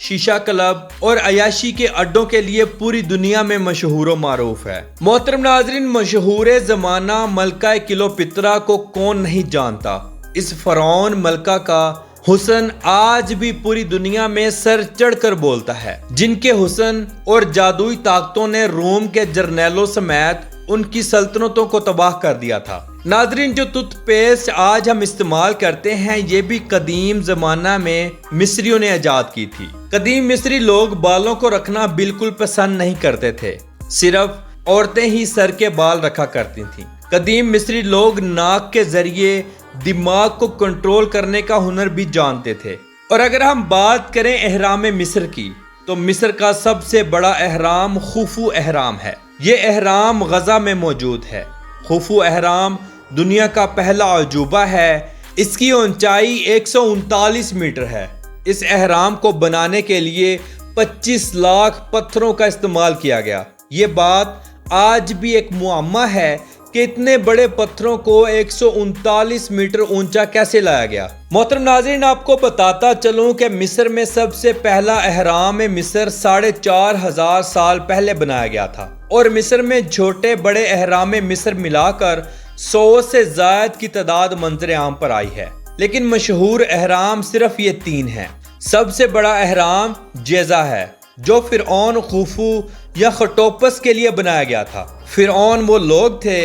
شیشہ کلب اور عیاشی کے اڈوں کے لیے پوری دنیا میں مشہور و معروف ہے۔ محترم ناظرین، مشہور زمانہ ملکہ کلیوپاترا کو کون نہیں جانتا۔ اس فرعون ملکہ کا حسن آج بھی پوری دنیا میں سر چڑھ کر بولتا ہے، جن کے حسن اور جادوئی طاقتوں نے روم کے جرنیلوں سمیت ان کی سلطنتوں کو تباہ کر دیا تھا۔ ناظرین، جو ٹوتھ پیسٹ آج ہم استعمال کرتے ہیں یہ بھی قدیم زمانہ میں مصریوں نے ایجاد کی تھی۔ قدیم مصری لوگ بالوں کو رکھنا بالکل پسند نہیں کرتے تھے، صرف عورتیں ہی سر کے بال رکھا کرتی تھیں۔ قدیم مصری لوگ ناک کے ذریعے دماغ کو کنٹرول کرنے کا ہنر بھی جانتے تھے۔ اور اگر ہم بات کریں احرام مصر کی تو مصر کا سب سے بڑا احرام خوفو احرام ہے۔ یہ احرام غزہ میں موجود ہے۔ خوفو احرام دنیا کا پہلا عجوبہ ہے۔ اس کی اونچائی 139 میٹر ہے۔ اس احرام کو بنانے کے لیے 25 لاکھ پتھروں کا استعمال کیا گیا۔ یہ بات آج بھی ایک معمہ ہے کہ اتنے بڑے پتھروں کو 139 میٹر اونچا کیسے لایا گیا۔ محترم ناظرین، آپ کو بتاتا چلوں کہ مصر میں سب سے پہلا احرام مصر 4500 سال پہلے بنایا گیا تھا، اور مصر میں چھوٹے بڑے احرام مصر ملا کر 100 سے زائد کی تعداد منظر عام پر آئی ہے، لیکن مشہور احرام صرف یہ 3 ہیں۔ سب سے بڑا احرام جیزہ ہے، جو فرعون خوفو یا خٹوپس کے لیے بنایا گیا تھا۔ فرعون وہ لوگ تھے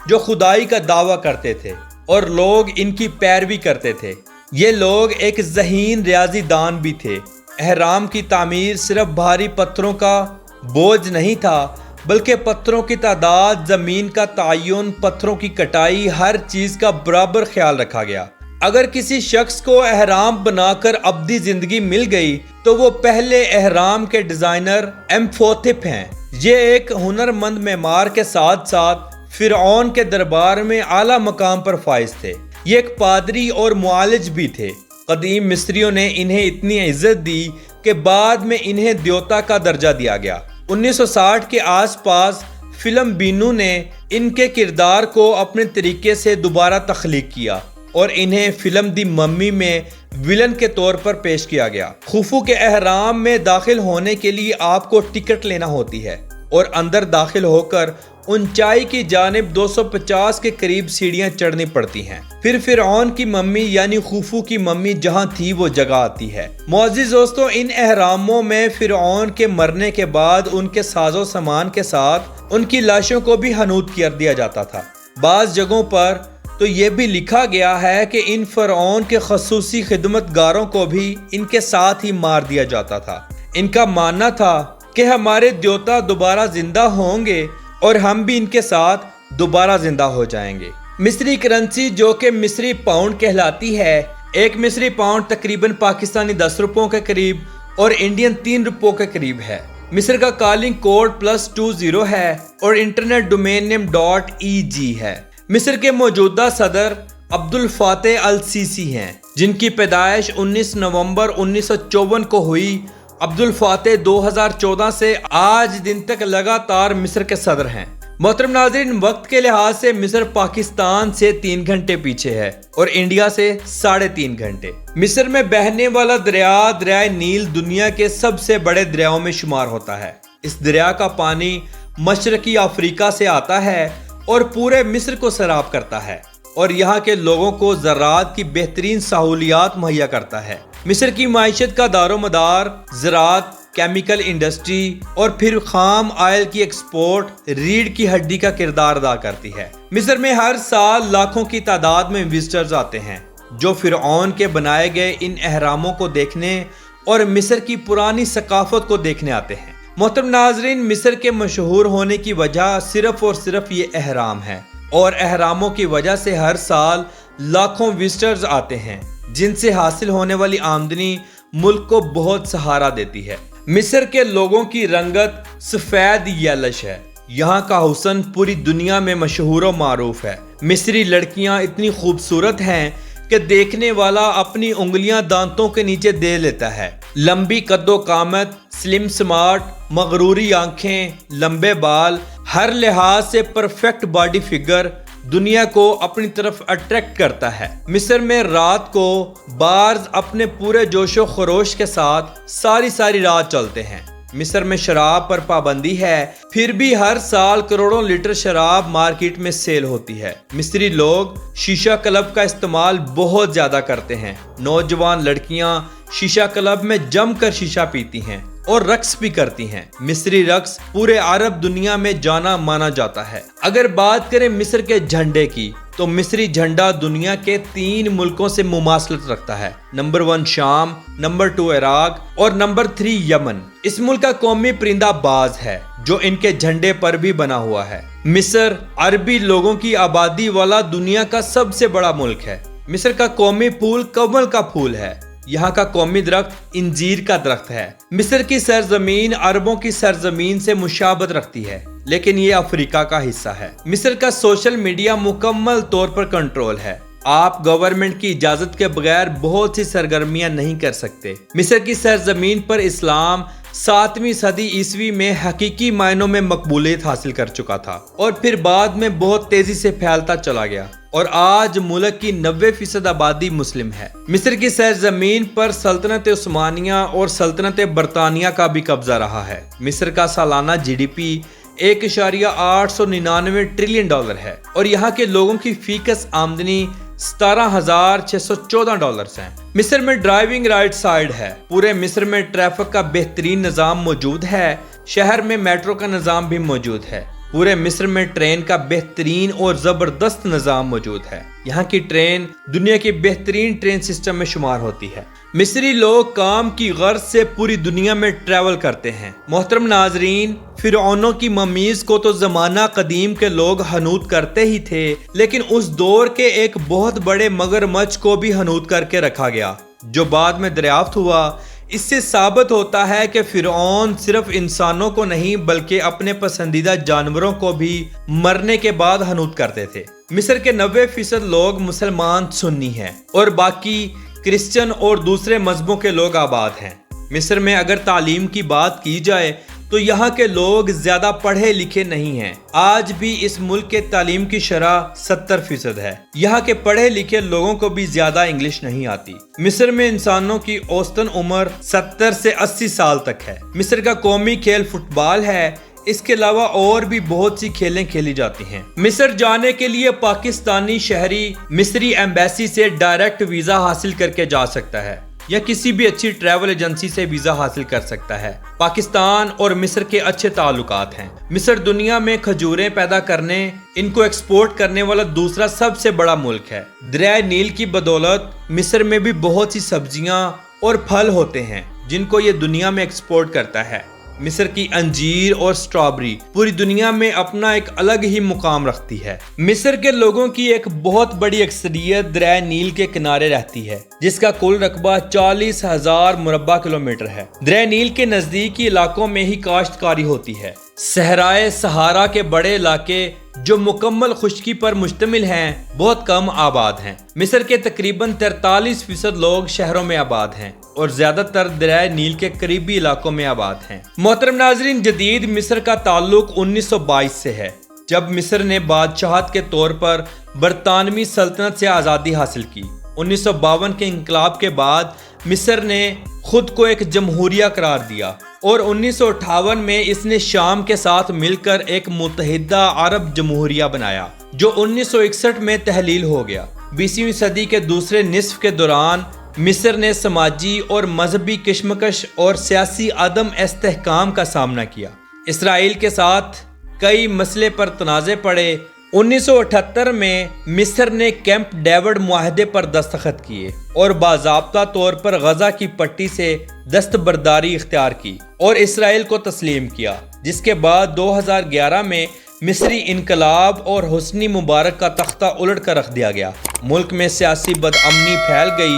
جو خدائی کا دعویٰ کرتے تھے اور لوگ ان کی پیروی کرتے تھے۔ یہ لوگ ایک ذہین ریاضی دان بھی تھے۔ احرام کی تعمیر صرف بھاری پتھروں کا بوجھ نہیں تھا، بلکہ پتھروں کی تعداد، زمین کا تعین، پتھروں کی کٹائی، ہر چیز کا برابر خیال رکھا گیا۔ اگر کسی شخص کو احرام بنا کر ابدی زندگی مل گئی تو وہ پہلے احرام کے ڈیزائنر امفوتپ ہیں۔ یہ ایک ہنرمند معمار کے ساتھ ساتھ فرعون کے دربار میں اعلیٰ مقام پر فائز تھے۔ یہ ایک پادری اور معالج بھی تھے۔ قدیم مصریوں نے انہیں اتنی عزت دی کہ بعد میں انہیں دیوتا کا درجہ دیا گیا۔ 1960 کے آس پاس فلم بینو نے ان کے کردار کو اپنے طریقے سے دوبارہ تخلیق کیا اور انہیں فلم دی ممی میں ویلن کے طور پر پیش کیا گیا۔ خوفو کے احرام میں داخل ہونے کے لیے آپ کو ٹکٹ لینا ہوتی ہے اور اندر داخل ہو کر اونچائی کی جانب 250 کے قریب سیڑھیاں چڑھنی پڑتی ہیں۔ پھر فرعون کی ممی یعنی خوفو کی ممی جہاں تھی وہ جگہ آتی ہے۔ معزز دوستو، ان احراموں میں فرعون کے مرنے کے بعد ان کے ساز و سامان کے ساتھ ان کی لاشوں کو بھی حنوط کر دیا جاتا تھا۔ بعض جگہوں پر تو یہ بھی لکھا گیا ہے کہ ان فرعون کے خصوصی خدمت گاروں کو بھی ان کے ساتھ ہی مار دیا جاتا تھا۔ ان کا ماننا تھا کہ ہمارے دیوتا دوبارہ زندہ ہوں گے اور ہم بھی ان کے ساتھ دوبارہ زندہ ہو جائیں گے۔ مصری کرنسی جو کہ مصری پاؤنڈ کہلاتی ہے، ایک مصری پاؤنڈ تقریباً پاکستانی 10 روپوں کے قریب اور انڈین 3 روپوں کے قریب ہے۔ مصر کا کالنگ کوڈ +20 ہے اور انٹرنیٹ ڈومین نیم .eg ہے۔ مصر کے موجودہ صدر عبدالفاتح السیسی ہیں، جن کی پیدائش 19 نومبر 1954 کو ہوئی۔ عبدالفاتح 2014 سے آج دن تک لگاتار مصر کے صدر ہیں۔ محترم ناظرین، وقت کے لحاظ سے مصر پاکستان سے 3 گھنٹے پیچھے ہے اور انڈیا سے 3.5 گھنٹے۔ مصر میں بہنے والا دریا دریائے نیل دنیا کے سب سے بڑے دریاؤں میں شمار ہوتا ہے۔ اس دریا کا پانی مشرقی افریقہ سے آتا ہے اور پورے مصر کو سیراب کرتا ہے اور یہاں کے لوگوں کو زراعت کی بہترین سہولیات مہیا کرتا ہے۔ مصر کی معیشت کا دار و مدار زراعت، کیمیکل انڈسٹری اور پھر خام آئل کی ایکسپورٹ ریڑھ کی ہڈی کا کردار ادا کرتی ہے۔ مصر میں ہر سال لاکھوں کی تعداد میں وزٹرز آتے ہیں جو فرعون کے بنائے گئے ان احراموں کو دیکھنے اور مصر کی پرانی ثقافت کو دیکھنے آتے ہیں۔ محترم ناظرین، مصر کے مشہور ہونے کی وجہ صرف اور صرف یہ احرام ہے اور احراموں کی وجہ سے ہر سال لاکھوں وزٹرز آتے ہیں، جن سے حاصل ہونے والی آمدنی ملک کو بہت سہارا دیتی ہے۔ مصر کے لوگوں کی رنگت سفید یلش ہے۔ یہاں کا حسن پوری دنیا میں مشہور و معروف ہے۔ مصری لڑکیاں اتنی خوبصورت ہیں کہ دیکھنے والا اپنی انگلیاں دانتوں کے نیچے دے لیتا ہے۔ لمبی قد و قامت، سلم سمارٹ، مغروری آنکھیں، لمبے بال، ہر لحاظ سے پرفیکٹ باڈی فگر، دنیا کو اپنی طرف اٹریکٹ کرتا ہے۔ مصر میں رات کو بارز اپنے پورے جوش و خروش کے ساتھ ساری رات چلتے ہیں۔ مصر میں شراب پر پابندی ہے، پھر بھی ہر سال کروڑوں لیٹر شراب مارکیٹ میں سیل ہوتی ہے۔ مصری لوگ شیشہ کلب کا استعمال بہت زیادہ کرتے ہیں۔ نوجوان لڑکیاں شیشہ کلب میں جم کر شیشہ پیتی ہیں اور رقص بھی کرتی ہیں۔ مصری رقص پورے عرب دنیا میں جانا مانا جاتا ہے۔ اگر بات کریں مصر کے جھنڈے کی تو مصری جھنڈا دنیا کے 3 ملکوں سے مماثلت رکھتا ہے۔ نمبر 1 شام، نمبر 2 عراق اور نمبر 3 یمن۔ اس ملک کا قومی پرندہ باز ہے جو ان کے جھنڈے پر بھی بنا ہوا ہے۔ مصر عربی لوگوں کی آبادی والا دنیا کا سب سے بڑا ملک ہے۔ مصر کا قومی پھول کمل کا پھول ہے۔ یہاں کا قومی درخت انجیر کا درخت ہے۔ مصر کی سرزمین عربوں کی سرزمین سے مشابہت رکھتی ہے، لیکن یہ افریقہ کا حصہ ہے۔ مصر کا سوشل میڈیا مکمل طور پر کنٹرول ہے۔ آپ گورنمنٹ کی اجازت کے بغیر بہت سی سرگرمیاں نہیں کر سکتے۔ مصر کی سرزمین پر اسلام 7ویں صدی عیسوی میں حقیقی معنوں میں مقبولیت حاصل کر چکا تھا اور پھر بعد میں بہت تیزی سے پھیلتا چلا گیا، اور آج ملک کی 90% آبادی مسلم ہے۔ مصر کی سرزمین پر سلطنت عثمانیہ اور سلطنت برطانیہ کا بھی قبضہ رہا ہے۔ مصر کا سالانہ GDP 1.899 ٹریلین ڈالر ہے اور یہاں کے لوگوں کی فی کس آمدنی $17,614 ہیں۔ مصر میں ڈرائیونگ رائٹ سائڈ ہے۔ پورے مصر میں ٹریفک کا بہترین نظام موجود ہے۔ شہر میں میٹرو کا نظام بھی موجود ہے۔ پورے مصر میں ٹرین کا بہترین اور زبردست نظام موجود ہے۔ یہاں کی ٹرین دنیا کی بہترین ٹرین سسٹم میں شمار ہوتی ہے۔ مصری لوگ کام کی غرض سے پوری دنیا میں ٹریول کرتے ہیں۔ محترم ناظرین، فرعونوں کی ممیز کو تو زمانہ قدیم کے لوگ حنوط کرتے ہی تھے، لیکن اس دور کے ایک بہت بڑے مگرمچھ کو بھی حنوط کر کے رکھا گیا، جو بعد میں دریافت ہوا۔ اس سے ثابت ہوتا ہے کہ فرعون صرف انسانوں کو نہیں بلکہ اپنے پسندیدہ جانوروں کو بھی مرنے کے بعد حنوط کرتے تھے۔ مصر کے 90% لوگ مسلمان سنی ہیں اور باقی کرسچن اور دوسرے مذہبوں کے لوگ آباد ہیں۔ مصر میں اگر تعلیم کی بات کی جائے تو یہاں کے لوگ زیادہ پڑھے لکھے نہیں ہیں۔ آج بھی اس ملک کے تعلیم کی شرح 70% ہے۔ یہاں کے پڑھے لکھے لوگوں کو بھی زیادہ انگلش نہیں آتی۔ مصر میں انسانوں کی اوسطن عمر 70 سے 80 سال تک ہے۔ مصر کا قومی کھیل فٹ بال ہے۔ اس کے علاوہ اور بھی بہت سی کھیلیں کھیلی جاتی ہیں۔ مصر جانے کے لیے پاکستانی شہری مصری ایمبیسی سے ڈائریکٹ ویزا حاصل کر کے جا سکتا ہے یا کسی بھی اچھی ٹریول ایجنسی سے ویزا حاصل کر سکتا ہے۔ پاکستان اور مصر کے اچھے تعلقات ہیں۔ مصر دنیا میں کھجوریں پیدا کرنے، ان کو ایکسپورٹ کرنے والا دوسرا سب سے بڑا ملک ہے۔ دریائے نیل کی بدولت مصر میں بھی بہت سی سبزیاں اور پھل ہوتے ہیں جن کو یہ دنیا میں ایکسپورٹ کرتا ہے۔ مصر کی انجیر اور سٹرابری پوری دنیا میں اپنا ایک الگ ہی مقام رکھتی ہے۔ مصر کے لوگوں کی ایک بہت بڑی اکثریت دریائے نیل کے کنارے رہتی ہے، جس کا کل رقبہ 40,000 مربع کلومیٹر ہے۔ دریائے نیل کے نزدیکی علاقوں میں ہی کاشتکاری ہوتی ہے۔ صحرائے سہارا کے بڑے علاقے جو مکمل خشکی پر مشتمل ہیں بہت کم آباد ہیں۔ مصر کے تقریباً 43% لوگ شہروں میں آباد ہیں اور زیادہ تر دریائے نیل کے قریبی علاقوں میں آباد ہیں۔ محترم ناظرین، جدید مصر کا تعلق 1922 سے ہے، جب مصر نے بادشاہت کے طور پر برطانوی سلطنت سے آزادی حاصل کی۔ 1952 کے انقلاب کے بعد مصر نے خود کو ایک جمہوریہ قرار دیا اور 1958 میں اس نے شام کے ساتھ مل کر ایک متحدہ عرب جمہوریہ بنایا، جو 1961 میں تحلیل ہو گیا۔ 20ویں صدی کے دوسرے نصف کے دوران مصر نے سماجی اور مذہبی کشمکش اور سیاسی عدم استحکام کا سامنا کیا۔ اسرائیل کے ساتھ کئی مسئلے پر تنازع پڑے۔ 1978 میں مصر نے کیمپ ڈیوڈ معاہدے پر دستخط کیے اور باضابطہ طور پر غزہ کی پٹی سے دستبرداری اختیار کی اور اسرائیل کو تسلیم کیا، جس کے بعد 2011 میں مصری انقلاب اور حسنی مبارک کا تختہ الٹ کر رکھ دیا گیا۔ ملک میں سیاسی بدامنی پھیل گئی،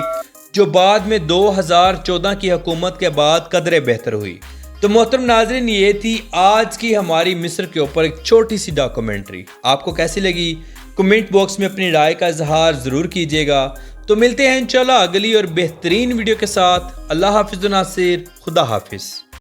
جو بعد میں 2014 کی حکومت کے بعد قدرے بہتر ہوئی۔ تو محترم ناظرین، یہ تھی آج کی ہماری مصر کے اوپر ایک چھوٹی سی ڈاکومنٹری۔ آپ کو کیسی لگی؟ کمنٹ باکس میں اپنی رائے کا اظہار ضرور کیجیے گا۔ تو ملتے ہیں انشاءاللہ اگلی اور بہترین ویڈیو کے ساتھ۔ اللہ حافظ ناصر، خدا حافظ۔